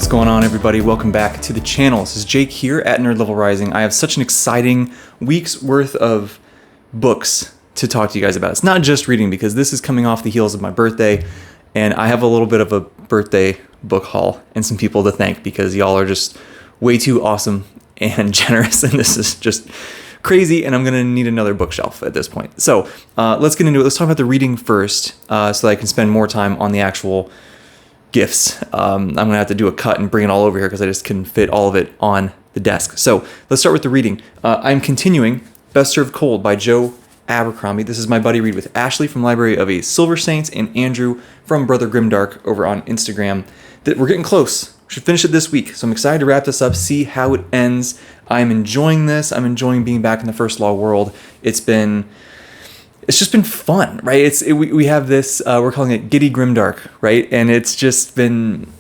What's going on, everybody? Welcome back to the channel. This is Jake here at Nerd Level Rising. I have such an exciting week's worth of books to talk to you guys about. It's not just reading, because this is coming off the heels of my birthday, and I have a little bit of a birthday book haul and some people to thank, because y'all are just way too awesome and generous, and this is just crazy, and I'm going to need another bookshelf at this point. So let's get into it. Let's talk about the reading first, so that I can spend more time on the actual gifts. I'm going to have to do a cut and bring it all over here because I just couldn't fit all of it on the desk. So let's start with the reading. I'm continuing Best Served Cold by Joe Abercrombie. This is my buddy read with Ashley from Library of a Silver Saints and Andrew from Brother Grimdark over on Instagram. We're getting close. We should finish it this week. So I'm excited to wrap this up, see how it ends. I'm enjoying this. I'm enjoying being back in the first law world. It's just been fun, right? We have this, we're calling it Giddy Grimdark, right? And it's just been,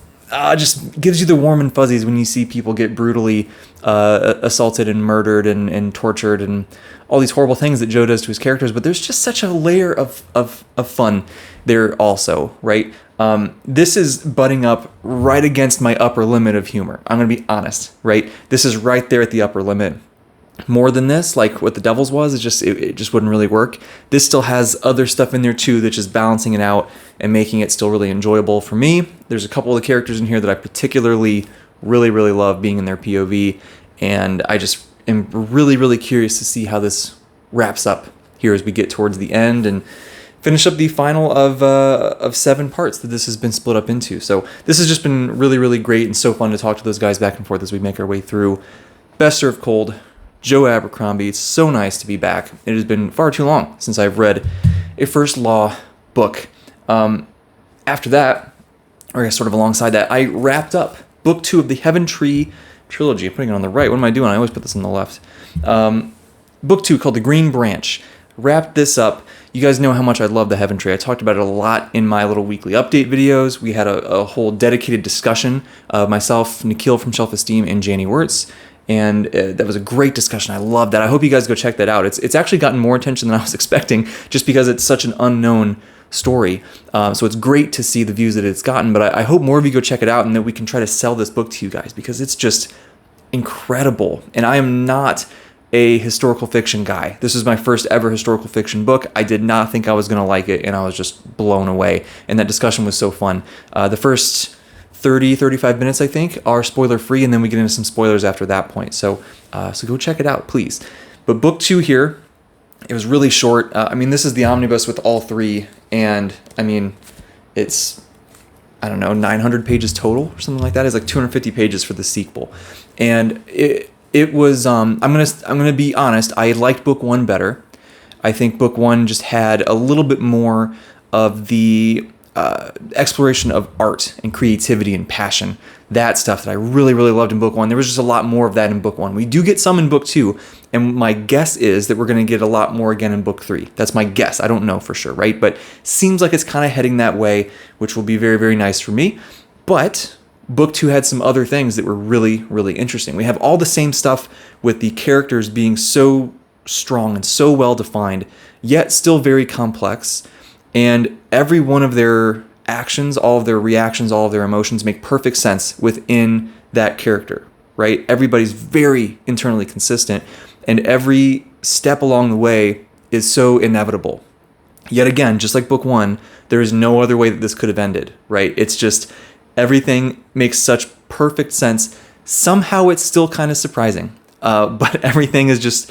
just gives you the warm and fuzzies when you see people get brutally assaulted and murdered and tortured and all these horrible things that Joe does to his characters. But there's just such a layer of fun there also, right? This is butting up right against my upper limit of humor. I'm going to be honest, right? This is right there at the upper limit. More than this, like what The Devil's was, it just wouldn't really work. This still has other stuff in there too that's just balancing it out and making it still really enjoyable for me. There's a couple of the characters in here that I particularly really love being in their POV, and I just am really curious to see how this wraps up here as we get towards the end and finish up the final of 7 parts that this has been split up into. So this has just been really great and so fun to talk to those guys back and forth as we make our way through Best Served Cold, Joe Abercrombie. It's so nice to be back. It has been far too long since I've read a first law book. After that, or I guess sort of alongside that, I wrapped up book 2 of the Heaven Tree trilogy. I'm putting it on the right. What am I doing? I always put this on the left. Book 2 called The Green Branch. Wrapped this up. You guys know how much I love the Heaven Tree. I talked about it a lot in my little weekly update videos. We had a whole dedicated discussion of myself, Nikhil from Esteem, and Janie Wirtz. And that was a great discussion. I love that. I hope you guys go check that out. It's actually gotten more attention than I was expecting, just because it's such an unknown story. So it's great to see the views that it's gotten, but I hope more of you go check it out and that we can try to sell this book to you guys, because it's just incredible. And I am not a historical fiction guy. This is my first ever historical fiction book. I did not think I was going to like it, and I was just blown away. And that discussion was so fun. The first 35 minutes, I think, are spoiler free, and then we get into some spoilers after that point. So go check it out, please. But book 2 here, it was really short. This is the omnibus with all 3, and it's, 900 pages total or something like that. It's like 250 pages for the sequel, and it was. I'm gonna be honest. I liked book 1 better. I think book 1 just had a little bit more of the exploration of art and creativity and passion, that stuff that I really loved in book 1. There was just a lot more of that in book 1. We do get some in book 2, and my guess is that we're going to get a lot more again in book 3. That's my guess. I don't know for sure, right? But seems like it's kind of heading that way, which will be very nice for me. But book 2 had some other things that were really interesting. We have all the same stuff with the characters being so strong and so well defined, yet still very complex. And every one of their actions, all of their reactions, all of their emotions make perfect sense within that character, right? Everybody's very internally consistent, and every step along the way is so inevitable. Yet again, just like book 1, there is no other way that this could have ended, right? It's just everything makes such perfect sense. Somehow it's still kind of surprising, but everything is just...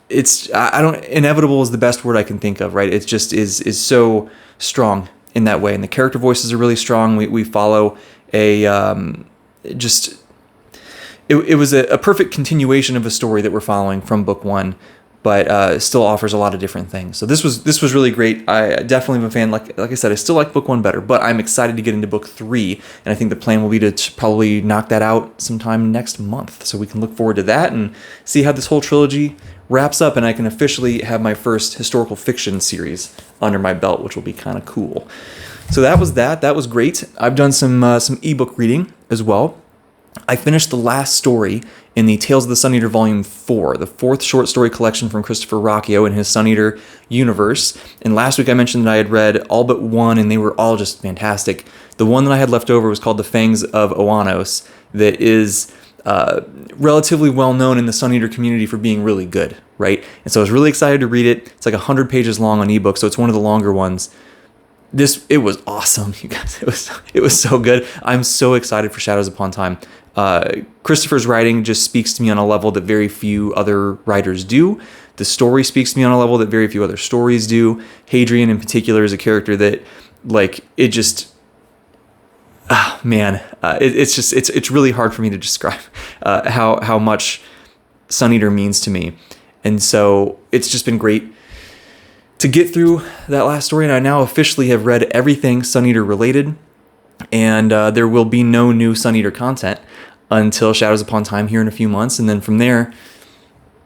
inevitable is the best word I can think of, right? It just is so strong in that way. And the character voices are really strong. We follow it was a perfect continuation of a story that we're following from book 1, but still offers a lot of different things. So this was really great. I definitely am a fan. Like I said, I still like book 1 better, but I'm excited to get into book 3, and I think the plan will be to probably knock that out sometime next month, so we can look forward to that and see how this whole trilogy wraps up, and I can officially have my first historical fiction series under my belt, which will be kind of cool. So that was great. I've done some ebook reading as well. I finished the last story in the Tales of the Sun Eater Volume 4, the fourth short story collection from Christopher Ruocchio in his Sun Eater universe. And last week I mentioned that I had read all but one, and they were all just fantastic. The one that I had left over was called The Fangs of Oanos, that is relatively well known in the Sun Eater community for being really good, right? And so I was really excited to read it. It's like 100 pages long on ebook, so it's one of the longer ones. It was awesome, you guys. It was so good. I'm so excited for Shadows Upon Time. Christopher's writing just speaks to me on a level that very few other writers do. The story speaks to me on a level that very few other stories do. Hadrian in particular is a character that, like, it just, it's really hard for me to describe how much Sun Eater means to me. And so it's just been great to get through that last story, and I now officially have read everything Sun Eater related, and there will be no new Sun Eater content until Shadows Upon Time here in a few months, and then from there,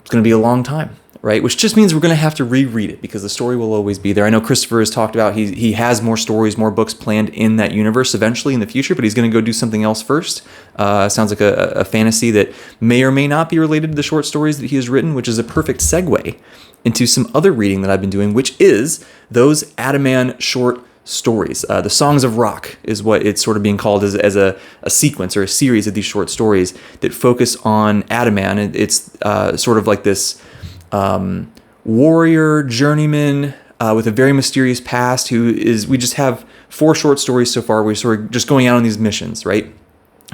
it's going to be a long time, right? Which just means we're going to have to reread it, because the story will always be there. I know Christopher has talked about he has more stories, more books planned in that universe eventually in the future, but he's going to go do something else first. Sounds like a fantasy that may or may not be related to the short stories that he has written, which is a perfect segue into some other reading that I've been doing, which is those adaman short stories. The Songs of Rock is what it's sort of being called as a sequence or a series of these short stories that focus on adaman. It's sort of like this warrior journeyman with a very mysterious past we just have 4 short stories so far. We're sort of just going out on these missions, right?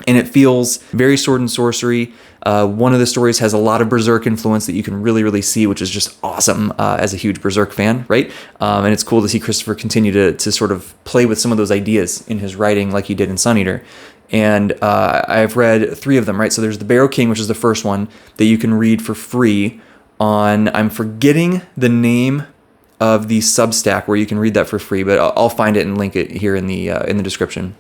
And it feels very sword and sorcery. One of the stories has a lot of Berserk influence that you can really, really see, which is just awesome as a huge Berserk fan, right? And it's cool to see Christopher continue to sort of play with some of those ideas in his writing like he did in Sun Eater. And I've read 3 of them, right? So there's the Barrow King, which is the first one that you can read for free on, I'm forgetting the name of the Substack where you can read that for free, but I'll find it and link it here in the description.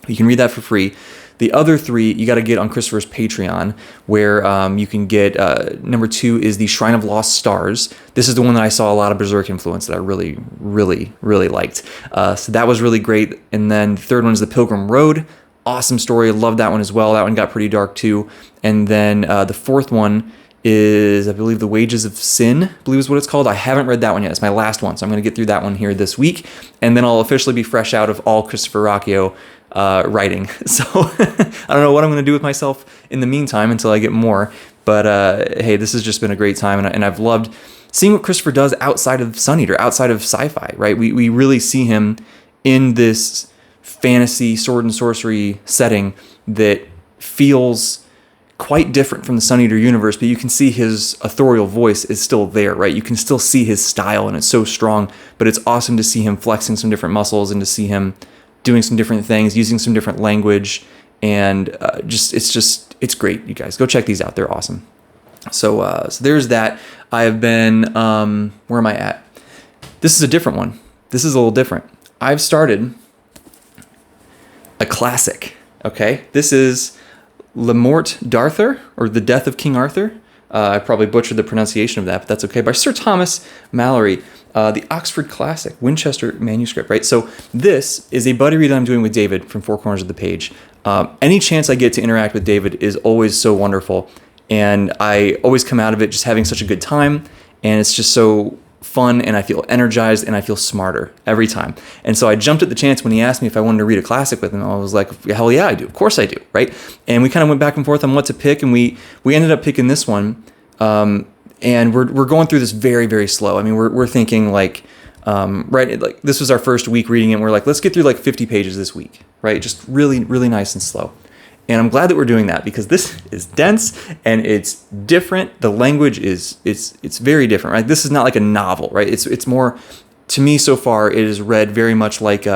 You can read that for free. The other 3 you got to get on Christopher's Patreon, where you can get, number 2 is the Shrine of Lost Stars. This is the one that I saw a lot of Berserk influence that I really, really, really liked. So that was really great. And then the third one is the Pilgrim Road. Awesome story. Loved that one as well. That one got pretty dark too. And then the fourth one is, I believe, The Wages of Sin, I believe is what it's called. I haven't read that one yet. It's my last one. So I'm going to get through that one here this week. And then I'll officially be fresh out of all Christopher Ruocchio writing. So I don't know what I'm going to do with myself in the meantime until I get more. But hey, this has just been a great time, and I've loved seeing what Christopher does outside of Sun Eater, outside of sci-fi, right? We really see him in this fantasy sword and sorcery setting that feels quite different from the Sun Eater universe, but you can see his authorial voice is still there, right? You can still see his style, and it's so strong, but it's awesome to see him flexing some different muscles and to see him doing some different things, using some different language, and it's great, you guys. Go check these out. They're awesome. So there's that. I have been, where am I at? This is a different one. This is a little different. I've started a classic, okay? This is Morte, Darthur, or The Death of King Arthur. I probably butchered the pronunciation of that, but that's okay. By Sir Thomas Malory, the Oxford Classic, Winchester manuscript, right? So this is a buddy read that I'm doing with David from Four Corners of the Page. Any chance I get to interact with David is always so wonderful, and I always come out of it just having such a good time, and it's just so fun, and I feel energized, and I feel smarter every time. And so I jumped at the chance when he asked me if I wanted to read a classic with him. I was like, hell yeah, I do. Of course I do, right? And we kind of went back and forth on what to pick, and we ended up picking this one. And we're going through this very, very slow. I mean, we're thinking like, right, like this was our first week reading it, and we're like, let's get through like 50 pages this week, right? Just really, really nice and slow. And I'm glad that we're doing that, because this is dense and it's different. The language it's very different, right? This is not like a novel, right? It's more, to me so far, it is read very much like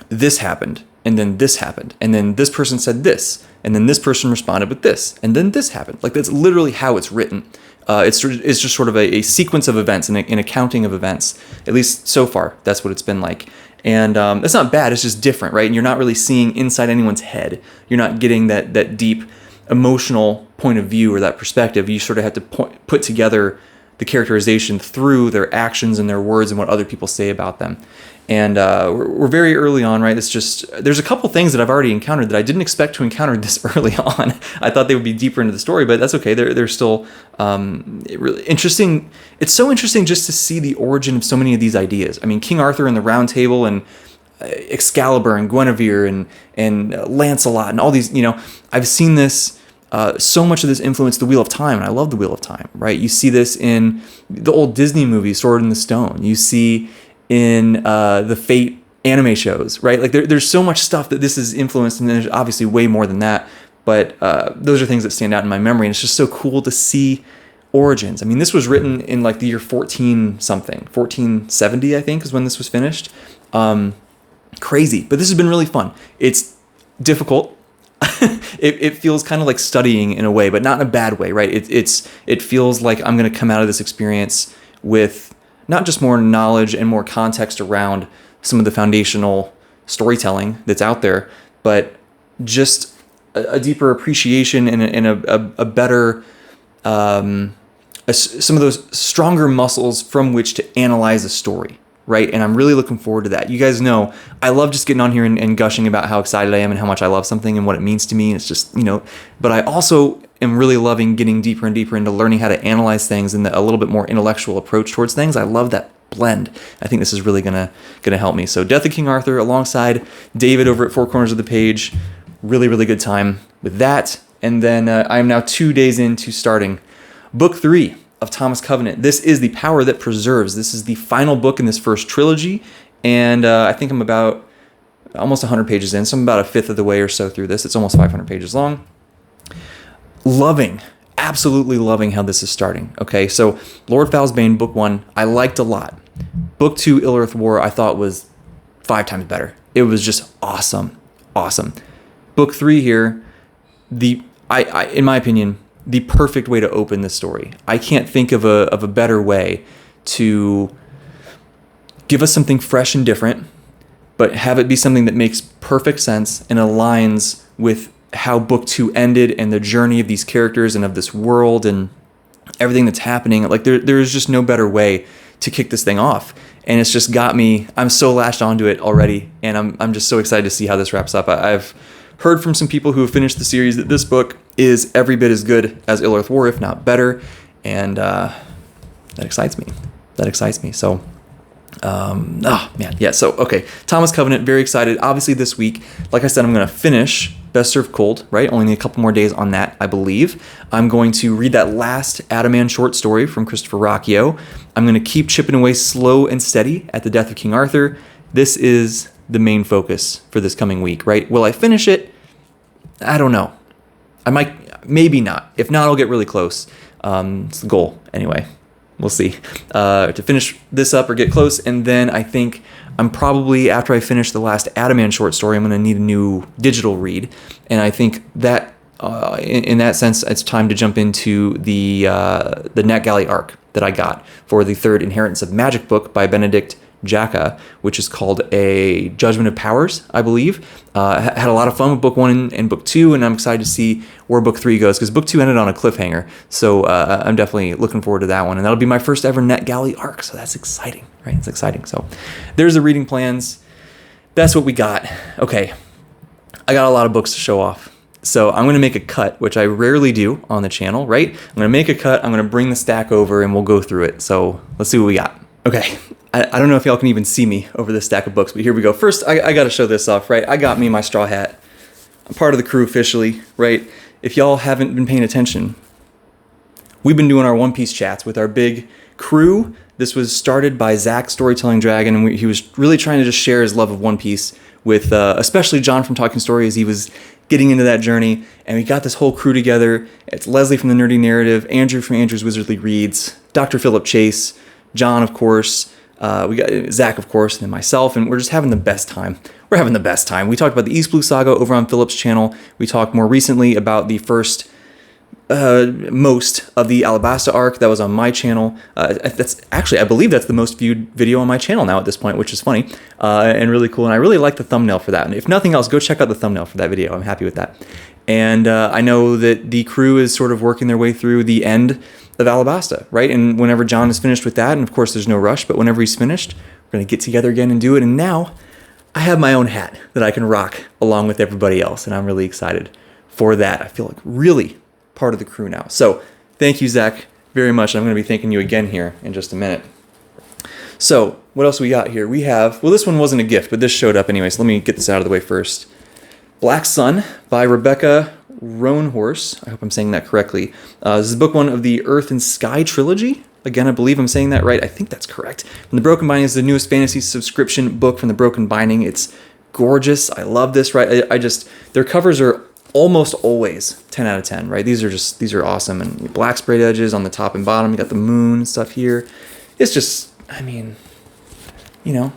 this happened, and then this happened, and then this person said this, and then this person responded with this, and then this happened. Like, that's literally how it's written. It's just sort of a sequence of events, and an accounting of events. At least so far, that's what it's been like. And that's not bad, it's just different, right? And you're not really seeing inside anyone's head. You're not getting that deep emotional point of view or that perspective. You sort of have to put together the characterization through their actions and their words and what other people say about them. And we're very early on, right? It's just, there's a couple things that I've already encountered that I didn't expect to encounter this early on. I thought they would be deeper into the story, but that's okay. They're still really interesting. It's so interesting just to see the origin of so many of these ideas. I mean, King Arthur and the Round Table, and Excalibur and Guinevere and Lancelot and all these, I've seen this, so much of this influence the Wheel of Time, and I love the Wheel of Time, right? You see this in the old Disney movies, Sword in the Stone. You see in the Fate anime shows, right? Like there's so much stuff that this is influenced, and there's obviously way more than that, but those are things that stand out in my memory, and it's just so cool to see origins. I mean, this was written in like the year 1470, I think, is when this was finished. Crazy, but this has been really fun. It's difficult. It feels kind of like studying in a way, but not in a bad way, right? It feels like I'm going to come out of this experience with not just more knowledge and more context around some of the foundational storytelling that's out there, but just a deeper appreciation and a better, some of those stronger muscles from which to analyze a story, right? And I'm really looking forward to that. You guys know I love just getting on here and gushing about how excited I am and how much I love something and what it means to me. It's just, but I also am really loving getting deeper and deeper into learning how to analyze things and a little bit more intellectual approach towards things. I love that blend. I think this is really gonna help me. So Death of King Arthur alongside David over at Four Corners of the Page. Really, really good time with that. And then I am now 2 days into starting book 3 of Thomas Covenant. This is The Power That Preserves. This is the final book in this first trilogy. And I think I'm about almost 100 pages in. So I'm about a fifth of the way or so through this. It's almost 500 pages long. Absolutely loving how this is starting. Okay, so Lord Fowl's Bane, book 1, I liked a lot. Book 2, Ill-Earth War, I thought was 5 times better. It was just awesome. Book 3 here, in my opinion, the perfect way to open this story. I can't think of a better way to give us something fresh and different, but have it be something that makes perfect sense and aligns with how book 2 ended and the journey of these characters and of this world and everything that's happening. Like there is just no better way to kick this thing off. And it's just got me, I'm so latched onto it already. And I'm just so excited to see how this wraps up. I've heard from some people who have finished the series that this book is every bit as good as Ill-Earth War, if not better. And that excites me. So so okay, Thomas Covenant, very excited. Obviously this week, like I said, I'm going to finish Best Served Cold, right? Only need a couple more days on that, I believe. I'm going to read that last Adaman short story from Christopher Ruocchio. I'm going to keep chipping away slow and steady at the Death of King Arthur. This is the main focus for this coming week, right? Will I finish it? I don't know. I might, maybe not. If not, I'll get really close. It's the goal anyway. We'll see. To finish this up or get close, and then I think I'm probably, after I finish the last Adaman short story, I'm going to need a new digital read, and I think that in that sense, it's time to jump into the NetGalley arc that I got for the third Inheritance of Magic book by Benedict Jacka, which is called A Judgment of Powers, I believe. Had a lot of fun with book 1 and book 2, and I'm excited to see where book 3 goes, because book 2 ended on a cliffhanger. So I'm definitely looking forward to that one, and that'll be my first ever NetGalley arc. So that's exciting, right? It's exciting. So there's the reading plans. That's what we got. Okay, I got a lot of books to show off. So I'm going to make a cut, which I rarely do on the channel, right? I'm going to make a cut. I'm going to bring the stack over, and we'll go through it. So let's see what we got. Okay, I don't know if y'all can even see me over this stack of books, but here we go. First, I got to show this off, right? I got me my straw hat. I'm part of the crew officially, right? If y'all haven't been paying attention, we've been doing our One Piece chats with our big crew. This was started by Zach, Storytelling Dragon, and he was really trying to just share his love of One Piece with especially John from Talking Story as he was getting into that journey. And we got this whole crew together. It's Leslie from The Nerdy Narrative, Andrew from Andrew's Wizardly Reads, Dr. Philip Chase, John, of course, we got Zach, of course, and then myself, and we're just having the best time. We're having the best time. We talked about the East Blue Saga over on Philip's channel. We talked more recently about the first most of the Alabasta arc that was on my channel. That's actually, I believe that's the most viewed video on my channel now at this point, which is funny and really cool. And I really like the thumbnail for that. And if nothing else, go check out the thumbnail for that video. I'm happy with that. And I know that the crew is sort of working their way through the end of Alabasta, right? And whenever John is finished with that, and of course there's no rush, but whenever he's finished, we're going to get together again and do it. And now I have my own hat that I can rock along with everybody else, and I'm really excited for that. I feel like really part of the crew now. So thank you, Zach, very much. I'm going to be thanking you again here in just a minute. So what else we got here? We have, well, this one wasn't a gift, but this showed up anyway, so let me get this out of the way first. Black Sun by Rebecca Roanhorse. I hope I'm saying that correctly. This is book one of the Earth and Sky trilogy. Again, I believe I'm saying that right. I think that's correct. And The Broken Binding is the newest fantasy subscription book from The Broken Binding. It's gorgeous. I love this, right? I just, their covers are almost always 10 out of 10, right? These are awesome. And black sprayed edges on the top and bottom. You got the moon stuff here. It's just, I mean, you know,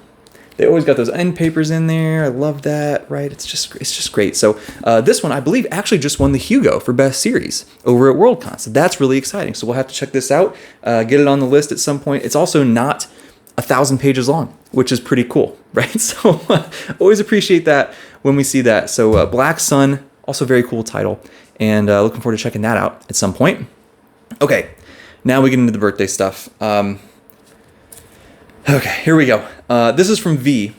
they always got those end papers in there. I love that, right? It's just great. So this one, I believe, actually just won the Hugo for Best Series over at Worldcon. So that's really exciting. So we'll have to check this out, get it on the list at some point. It's also not 1,000 pages long, which is pretty cool, right? So always appreciate that when we see that. So Black Sun, also very cool title, and looking forward to checking that out at some point. Okay, now we get into the birthday stuff. Okay, here we go. This is from V,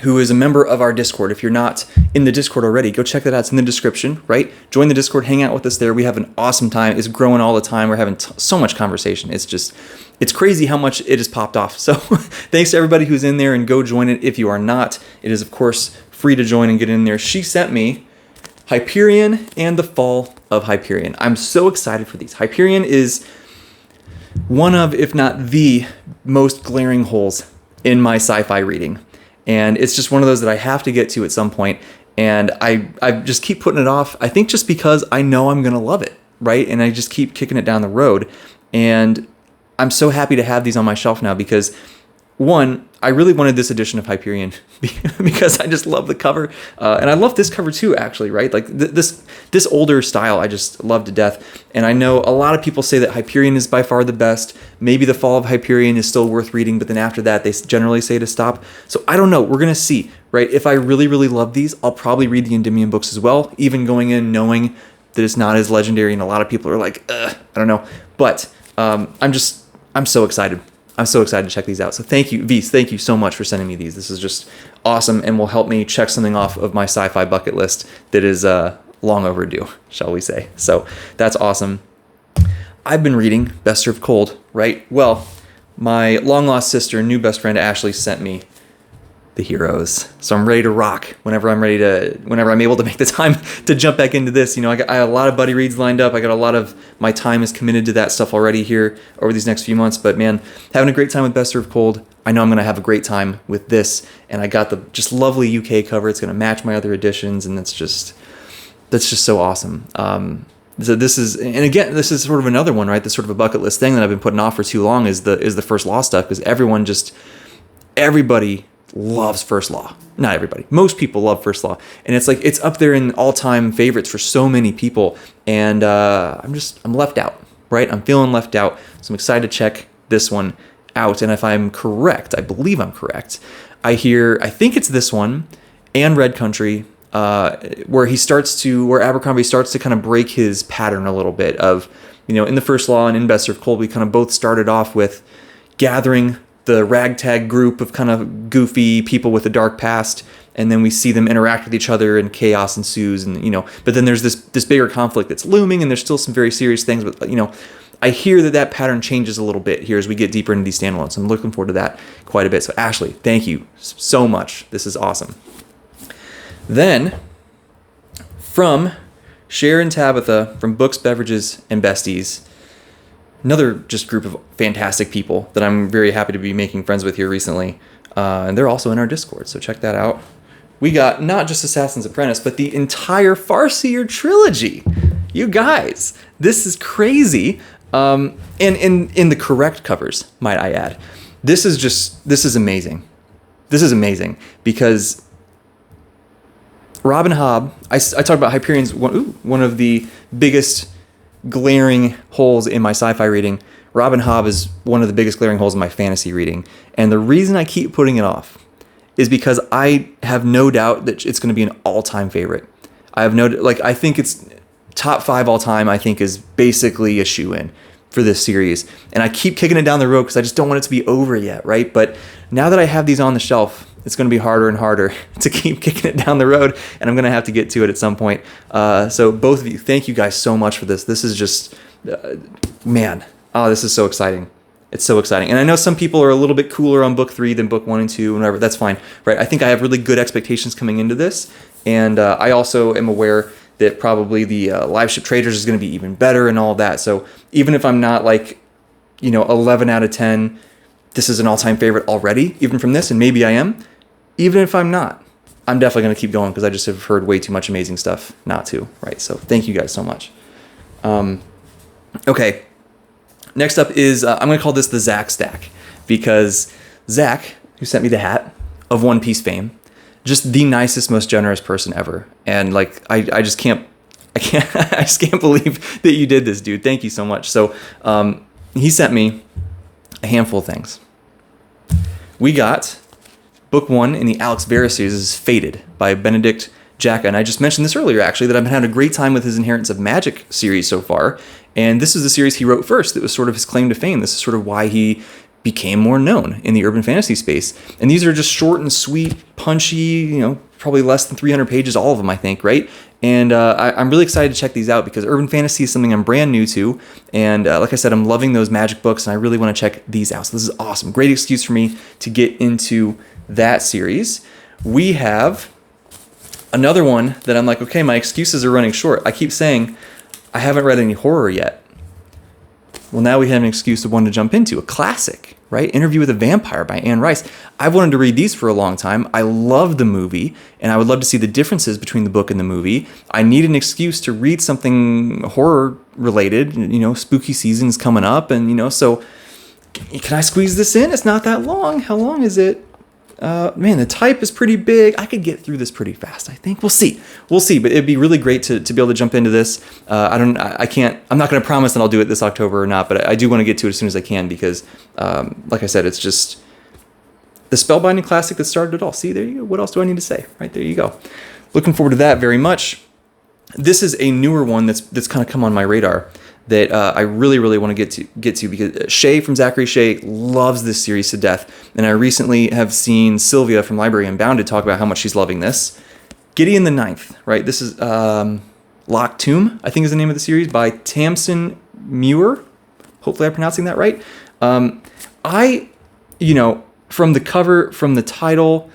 who is a member of our Discord. If you're not in the Discord already, go check that out. It's in the description, right? Join the Discord, hang out with us there. We have an awesome time. It's growing all the time. We're having so much conversation. It's crazy how much it has popped off. So thanks to everybody who's in there, and go join it if you are not. It is, of course, free to join and get in there. She sent me Hyperion and the Fall of Hyperion. I'm so excited for these. Hyperion is one of, if not the most glaring holes in my sci-fi reading. And it's just one of those that I have to get to at some point. And I just keep putting it off. I think just because I know I'm going to love it, right? And I just keep kicking it down the road. And I'm so happy to have these on my shelf now because, one, I really wanted this edition of Hyperion because I just love the cover. And I love this cover too, actually, right? Like this older style, I just love to death. And I know a lot of people say that Hyperion is by far the best. Maybe The Fall of Hyperion is still worth reading, but then after that, they generally say to stop. So I don't know. We're going to see, right? If I really, really love these, I'll probably read the Endymion books as well, even going in knowing that it's not as legendary. And a lot of people are like, I don't know. But I'm so excited. I'm so excited to check these out. So thank you, Vise, thank you so much for sending me these. This is just awesome and will help me check something off of my sci-fi bucket list that is long overdue, shall we say. So that's awesome. I've been reading Best Served Cold, right? Well, my long-lost sister and new best friend Ashley sent me The Heroes. So I'm ready to rock whenever I'm able to make the time to jump back into this. You know, I have a lot of buddy reads lined up. I got a lot of my time is committed to that stuff already here over these next few months. But man, having a great time with Best Served Cold. I know I'm going to have a great time with this. And I got the just lovely UK cover. It's going to match my other editions. And that's just so awesome. So this is sort of another one, right? This sort of a bucket list thing that I've been putting off for too long is the First Law stuff, because everybody loves First Law. Not everybody. Most people love First Law. And it's like, it's up there in all-time favorites for so many people. And I'm left out, right? I'm feeling left out. So I'm excited to check this one out. And if I'm correct, I believe I'm correct, I think it's this one and Red Country, where Abercrombie starts to kind of break his pattern a little bit of, you know, in the First Law and in Best Served Cold, we kind of both started off with gathering the ragtag group of kind of goofy people with a dark past, and then we see them interact with each other and chaos ensues, and, you know, but then there's this bigger conflict that's looming, and there's still some very serious things, but, you know, I hear that pattern changes a little bit here as we get deeper into these standalones. So I'm looking forward to that quite a bit. So Ashley, thank you so much. This is awesome. Then from Cher and Tabitha from Books, Beverages, and Besties, another just group of fantastic people that I'm very happy to be making friends with here recently. And they're also in our Discord, so check that out. We got not just Assassin's Apprentice, but the entire Farseer trilogy. You guys, this is crazy. And in the correct covers, might I add. This is amazing. This is amazing because Robin Hobb, I talked about Hyperion's one of the biggest glaring holes in my sci-fi reading. Robin Hobb is one of the biggest glaring holes in my fantasy reading. And the reason I keep putting it off is because I have no doubt that it's going to be an all-time favorite. I have noted, like, I think it's top 5 all time, I think is basically a shoe-in for this series. And I keep kicking it down the road because I just don't want it to be over yet, right? But now that I have these on the shelf, it's going to be harder and harder to keep kicking it down the road, and I'm going to have to get to it at some point. So both of you, thank you guys so much for this. This is just, man, oh, this is so exciting. It's so exciting. And I know some people are a little bit cooler on book 3 than book 1 and 2 and whatever. That's fine, right? I think I have really good expectations coming into this. And I also am aware that probably the live ship traders is going to be even better and all of that. So even if I'm not like, 11 out of 10, this is an all-time favorite already, even from this, and maybe I am. Even if I'm not, I'm definitely going to keep going because I just have heard way too much amazing stuff not to, right? So thank you guys so much. Okay. Next up is, I'm going to call this the Zach stack, because Zach, who sent me the hat of One Piece fame, just the nicest, most generous person ever. And like, I just can't believe that you did this, dude. Thank you so much. So, he sent me a handful of things. We got book 1 in the Alex Vera series is Fated by Benedict Jacka. And I just mentioned this earlier, actually, that I've been having a great time with his Inheritance of Magic series so far. And this is the series he wrote first. That was sort of his claim to fame. This is sort of why he became more known in the urban fantasy space. And these are just short and sweet, punchy, probably less than 300 pages, all of them, I think, right? And I'm really excited to check these out because urban fantasy is something I'm brand new to. And like I said, I'm loving those magic books, and I really want to check these out. So this is awesome. Great excuse for me to get into that series. We have another one that I'm like, okay, my excuses are running short. I keep saying I haven't read any horror yet. Well, now we have an excuse of one to jump into, a classic, right? Interview with a Vampire by Anne Rice. I've wanted to read these for a long time. I love the movie, and I would love to see the differences between the book and the movie. I need an excuse to read something horror related. Spooky season's coming up, and so can I squeeze this in? It's not that long. How long is it? Man, the type is pretty big. I could get through this pretty fast, I think. We'll see, but it'd be really great to be able to jump into this. I'm not going to promise that I'll do it this October or not, but I do want to get to it as soon as I can because, like I said, it's just the spellbinding classic that started it all. See, there you go. What else do I need to say? Right there you go. Looking forward to that very much. This is a newer one that's kind of come on my radar that I really, really want to get to because Shay from Zachary Shay loves this series to death. And I recently have seen Sylvia from Library Unbounded talk about how much she's loving this. Gideon the Ninth, right? This is Locked Tomb, I think is the name of the series, by Tamsin Muir. Hopefully I'm pronouncing that right. From the cover, from the title,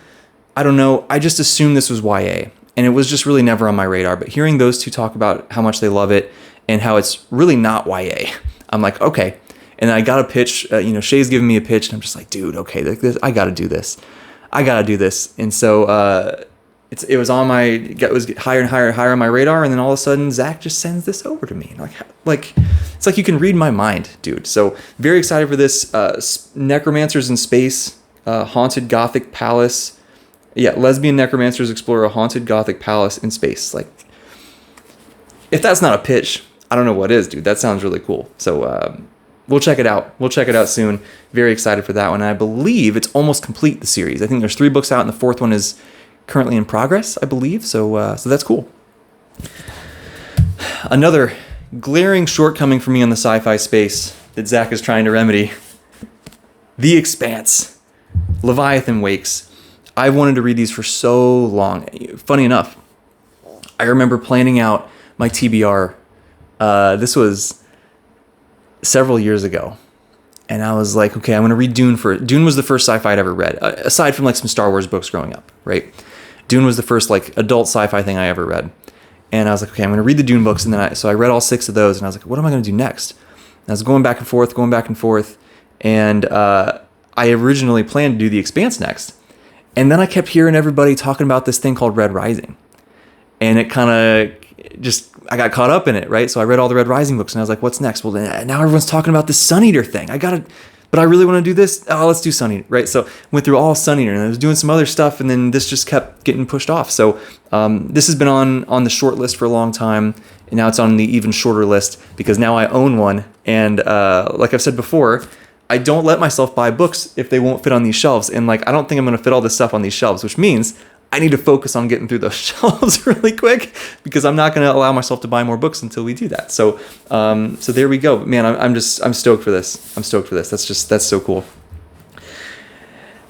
I don't know, I just assumed this was YA. And it was just really never on my radar. But hearing those two talk about how much they love it and how it's really not YA, I'm like, okay. And I got a pitch, Shay's giving me a pitch, and I'm just like, dude, okay, I got to do this. And so it was on it was higher and higher and higher on my radar, and then all of a sudden, Zach just sends this over to me. Like it's like you can read my mind, dude. So very excited for this. Necromancers in Space, Haunted Gothic Palace. Yeah, lesbian necromancers explore a haunted Gothic palace in space. Like, if that's not a pitch, I don't know what is, dude. That sounds really cool. So we'll check it out. We'll check it out soon. Very excited for that one. And I believe it's almost complete, the series. I think there's 3 books out, and the 4th one is currently in progress, I believe. So that's cool. Another glaring shortcoming for me on the sci-fi space that Zach is trying to remedy. The Expanse. Leviathan Wakes. I've wanted to read these for so long. Funny enough, I remember planning out my TBR. This was several years ago. And I was like, okay, I'm going to read Dune first. Dune was the first sci-fi I'd ever read, aside from like some Star Wars books growing up, right? Dune was the first like adult sci-fi thing I ever read. And I was like, okay, I'm going to read the Dune books. And then so I read all 6 of those, and I was like, what am I going to do next? And I was going back and forth. And I originally planned to do The Expanse next. And then I kept hearing everybody talking about this thing called Red Rising. And it kind of just, I got caught up in it, right? So I read all the Red Rising books, and I was like, what's next? Well, now everyone's talking about this Sun Eater thing. But I really want to do this. Oh, let's do Sun Eater, right? So went through all Sun Eater, and I was doing some other stuff, and then this just kept getting pushed off. So this has been on the short list for a long time, and now it's on the even shorter list because now I own one. And like I've said before, I don't let myself buy books if they won't fit on these shelves. And like, I don't think I'm going to fit all this stuff on these shelves, which means I need to focus on getting through those shelves really quick because I'm not going to allow myself to buy more books until we do that. So, so there we go, man. I'm stoked for this. I'm stoked for this. That's so cool.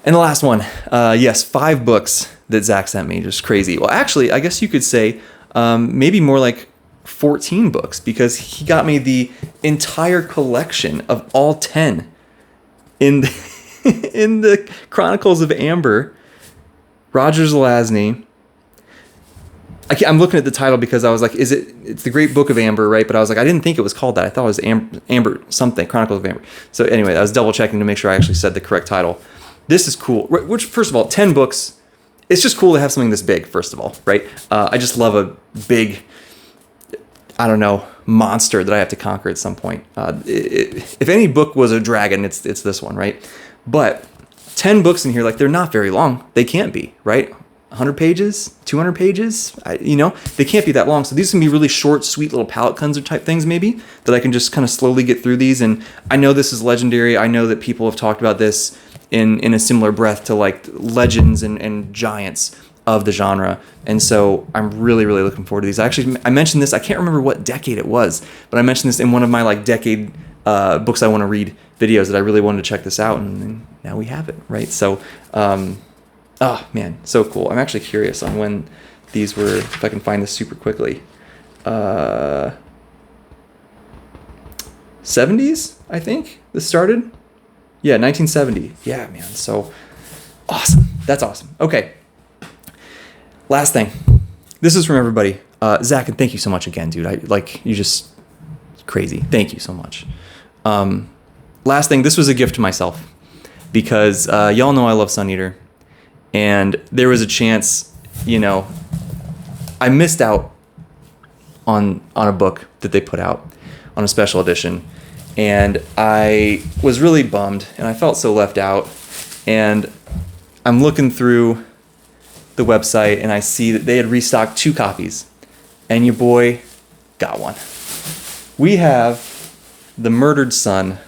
And the last one, yes, 5 books that Zach sent me, just crazy. Well, actually, I guess you could say maybe more like 14 books because he got me the entire collection of all 10 in the, in the Chronicles of Amber, Roger Zelazny. I'm looking at the title because I was like, it's the Great Book of Amber, right? But I was like, I didn't think it was called that. I thought it was Amber something, Chronicles of Amber. So anyway, I was double checking to make sure I actually said the correct title. This is cool. Which, first of all, 10 books. It's just cool to have something this big, first of all, right? I just love a big, I don't know, monster that I have to conquer at some point. If any book was a dragon, it's this one, right? But 10 books in here, like, they're not very long. They can't be, right? 100 pages, 200 pages, they can't be that long. So these can be really short, sweet little palate cleanser type things maybe that I can just kind of slowly get through these. And I know this is legendary. I know that people have talked about this in a similar breath to like legends and giants of the genre. And so I'm really, really looking forward to these. I mentioned this, I can't remember what decade it was, but I mentioned this in one of my like decade books I want to read videos that I really wanted to check this out. And now we have it, right? So, oh man, so cool. I'm actually curious on when these were, if I can find this super quickly. 70s, I think this started. Yeah, 1970. Yeah, man, so awesome. That's awesome. Okay. Last thing. This is from everybody. Zach, and thank you so much again, dude. You just crazy. Thank you so much. Last thing, this was a gift to myself because y'all know I love Sun Eater. And there was a chance, I missed out on a book that they put out on a special edition. And I was really bummed and I felt so left out. And I'm looking through the website and I see that they had restocked 2 copies. And your boy got one. We have The Murdered Son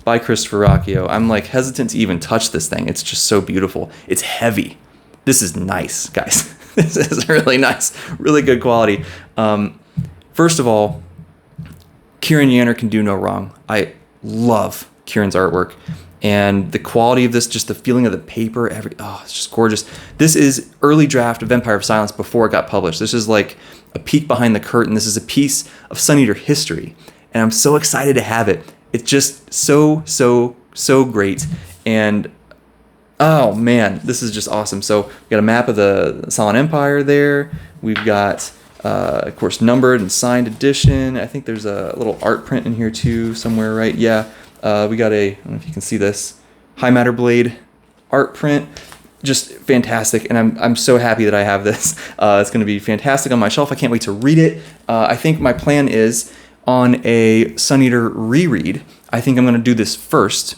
by Christopher Ruocchio. I'm like hesitant to even touch this thing. It's just so beautiful. It's heavy. This is nice, guys. This is really nice. Really good quality. First of all, Kieran Yanner can do no wrong. I love Kieran's artwork. And the quality of this, just the feeling of the paper, it's just gorgeous. This is early draft of Empire of Silence before it got published. This is like a peek behind the curtain. This is a piece of Sun Eater history. And I'm so excited to have it. It's just so, so, so great. And oh man, this is just awesome. So we got a map of the Silent Empire there. We've got, of course, numbered and signed edition. I think there's a little art print in here too somewhere, right? Yeah. We got I don't know if you can see this, High Matter Blade art print. Just fantastic. And I'm so happy that I have this. It's going to be fantastic on my shelf. I can't wait to read it. I think my plan is on a Sun Eater reread. I think I'm going to do this first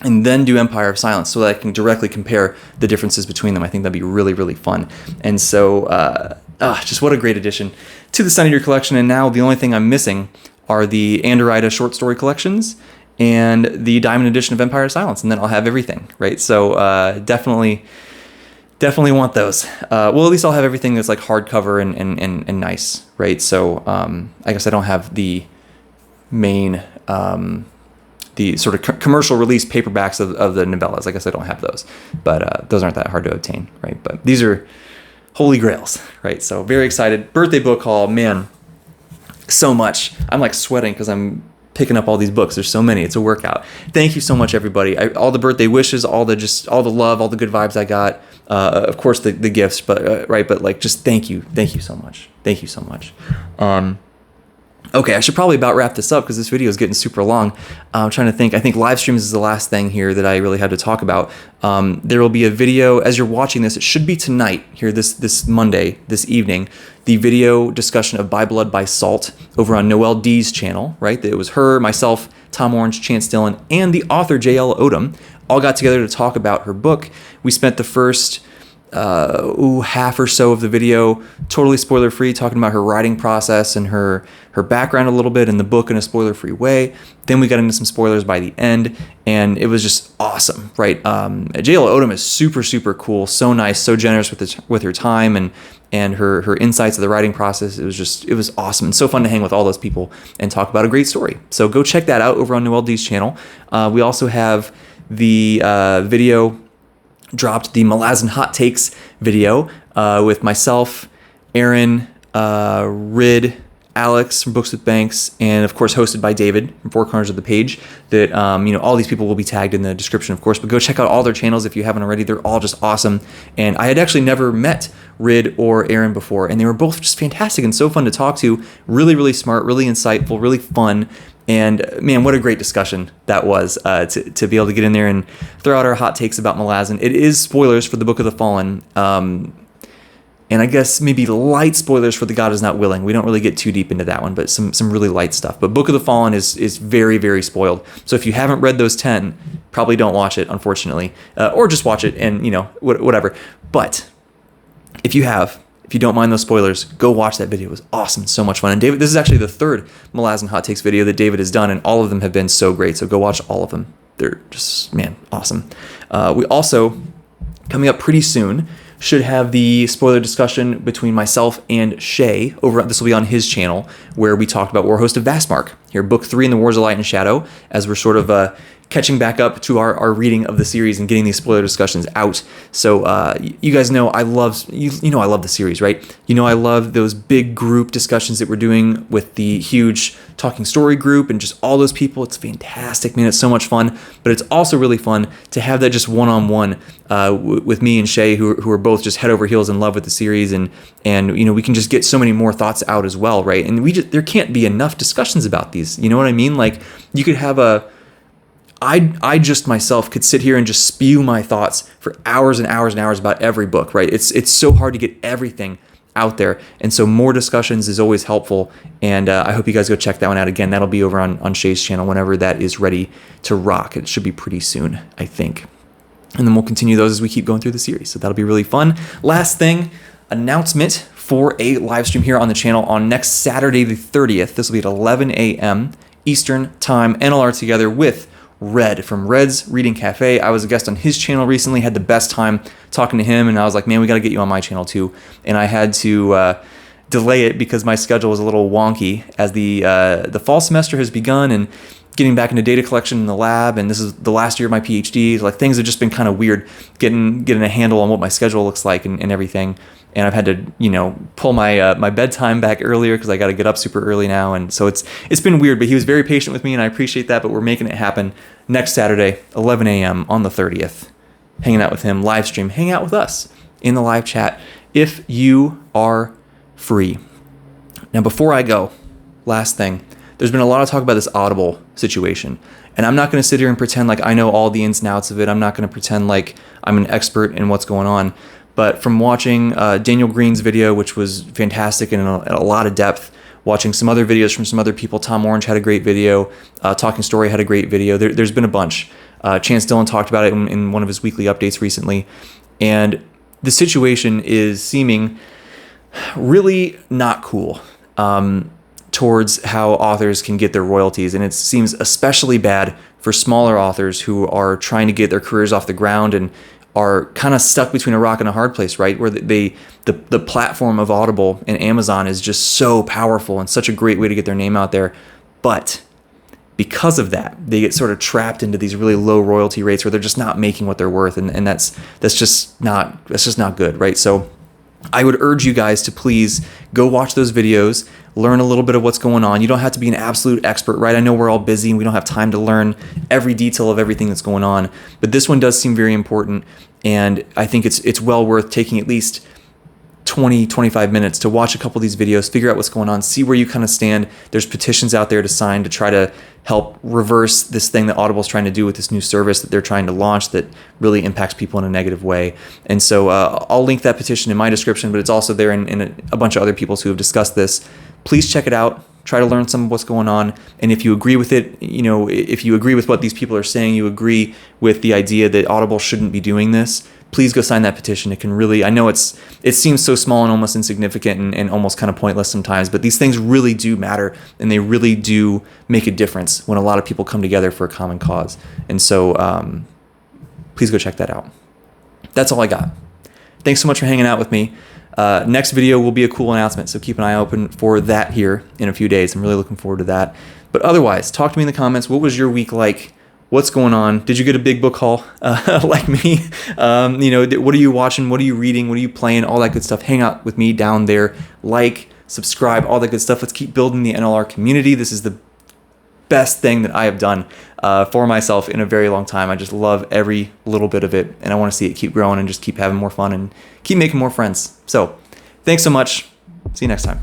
and then do Empire of Silence so that I can directly compare the differences between them. I think that'd be really, really fun. And so, just what a great addition to the Sun Eater collection. And now the only thing I'm missing are the Anderida short story collections and the Diamond edition of Empire of Silence. And then I'll have everything, right? So definitely want those. Well, at least I'll have everything that's like hardcover and nice, right? So I guess I don't have the main... the sort of commercial release paperbacks of the novellas. I guess I don't have those, but those aren't that hard to obtain, right? But these are holy grails, right? So very excited. Birthday book haul, man, so much. I'm like sweating because I'm picking up all these books. There's so many. It's a workout. Thank you so much, everybody. All the birthday wishes, all the love, all the good vibes I got. Of course, the gifts, but right, but like just thank you so much. Thank you so much. Okay, I should probably about wrap this up because this video is getting super long. I'm trying to think. I think live streams is the last thing here that I really had to talk about. There will be a video as you're watching this. It should be tonight here, this Monday, this evening. The video discussion of By Blood, by Salt over on Noelle D's channel, right? It was her, myself, Tom Orange, Chance Dillon, and the author J.L. Odom all got together to talk about her book. We spent the first half or so of the video, totally spoiler free, talking about her writing process and her background a little bit in the book in a spoiler free way. Then we got into some spoilers by the end, and it was just awesome, right? J.L. Odom is super, super cool, so nice, so generous with her time and her insights of the writing process. It was awesome and so fun to hang with all those people and talk about a great story. So go check that out over on Noelle D's channel. We also have the video dropped, the Malazan Hot Takes video with myself, Aaron, Rid, Alex from Books with Banks, and of course hosted by David from Four Corners of the Page. That all these people will be tagged in the description, of course, but go check out all their channels if you haven't already. They're all just awesome. And I had actually never met Rid or Aaron before, and they were both just fantastic and so fun to talk to. Really, really smart, really insightful, really fun. And man, what a great discussion that was, to be able to get in there and throw out our hot takes about Malazan. It is spoilers for the Book of the Fallen, and I guess maybe light spoilers for The God Is Not Willing. We don't really get too deep into that one, but some really light stuff. But Book of the Fallen is very, very spoiled. So if you haven't read those 10, probably don't watch it, unfortunately. Or just watch it and, whatever. But if you don't mind those spoilers, go watch that video. It was awesome. So much fun. And David, this is actually the third Malazan Hot Takes video that David has done, and all of them have been so great. So go watch all of them. They're just, man, awesome. We also, coming up pretty soon, should have the spoiler discussion between myself and Shay over. This will be on his channel, where we talked about War Host of Vastmark, here, book 3 in the Wars of Light and Shadow, as we're sort of catching back up to our reading of the series and getting these spoiler discussions out. So you guys know I love I love the series, right? I love those big group discussions that we're doing with the huge Talking Story group and just all those people. It's fantastic, man. It's so much fun. But it's also really fun to have that just one-on-one with me and Shay, who are both just head over heels in love with the series, and we can just get so many more thoughts out as well, right? And there can't be enough discussions about these. You know what I mean? Like, you could have I just myself could sit here and just spew my thoughts for hours and hours and hours about every book, right? It's so hard to get everything out there, and so more discussions is always helpful, and I hope you guys go check that one out. Again, that'll be over on Shay's channel whenever that is ready to rock. It should be pretty soon, I think. And then we'll continue those as we keep going through the series, so that'll be really fun. Last thing, announcement for a live stream here on the channel on next Saturday the 30th. This will be at 11 a.m. Eastern Time, NLR together with Red from Red's Reading Cafe. I was a guest on his channel recently, had the best time talking to him, and I was like, man, we got to get you on my channel too. And I had to delay it because my schedule was a little wonky as the fall semester has begun and getting back into data collection in the lab, and this is the last year of my PhD. Like, things have just been kind of weird getting a handle on what my schedule looks like and everything. And I've had to, pull my bedtime back earlier because I got to get up super early now. And so it's been weird, but he was very patient with me, and I appreciate that. But we're making it happen next Saturday, 11 a.m. on the 30th. Hanging out with him, live stream, hang out with us in the live chat if you are free. Now, before I go, last thing, there's been a lot of talk about this Audible situation. And I'm not going to sit here and pretend like I know all the ins and outs of it. I'm not going to pretend like I'm an expert in what's going on. But from watching Daniel Green's video, which was fantastic and in a lot of depth, watching some other videos from some other people, Tom Orange had a great video, Talking Story had a great video. There's been a bunch. Chance Dillon talked about it in one of his weekly updates recently. And the situation is seeming really not cool towards how authors can get their royalties. And it seems especially bad for smaller authors who are trying to get their careers off the ground and are kind of stuck between a rock and a hard place, right? Where the platform of Audible and Amazon is just so powerful and such a great way to get their name out there. But because of that, they get sort of trapped into these really low royalty rates where they're just not making what they're worth. And that's just not good, right? So I would urge you guys to please go watch those videos, learn a little bit of what's going on. You don't have to be an absolute expert, right? I know we're all busy and we don't have time to learn every detail of everything that's going on, but this one does seem very important, and I think it's well worth taking at least 20-25 minutes to watch a couple of these videos, figure out what's going on, see where you kind of stand. There's petitions out there to sign to try to help reverse this thing that Audible's trying to do with this new service that they're trying to launch that really impacts people in a negative way. And so I'll link that petition in my description, but it's also there in a bunch of other people's who have discussed this. Please check it out. Try to learn some of what's going on. And if you agree with it, if you agree with what these people are saying, you agree with the idea that Audible shouldn't be doing this, please go sign that petition. It can really, I know it seems so small and almost insignificant and almost kind of pointless sometimes, but these things really do matter, and they really do make a difference when a lot of people come together for a common cause. And so please go check that out. That's all I got. Thanks so much for hanging out with me. Next video will be a cool announcement, so keep an eye open for that here in a few days. I'm really looking forward to that. But otherwise, talk to me in the comments. What was your week like? What's going on? Did you get a big book haul like me? What are you watching? What are you reading? What are you playing? All that good stuff. Hang out with me down there. Like, subscribe, all that good stuff. Let's keep building the NLR community. This is the best thing that I have done for myself in a very long time. I just love every little bit of it, and I want to see it keep growing and just keep having more fun and keep making more friends. So thanks so much. See you next time.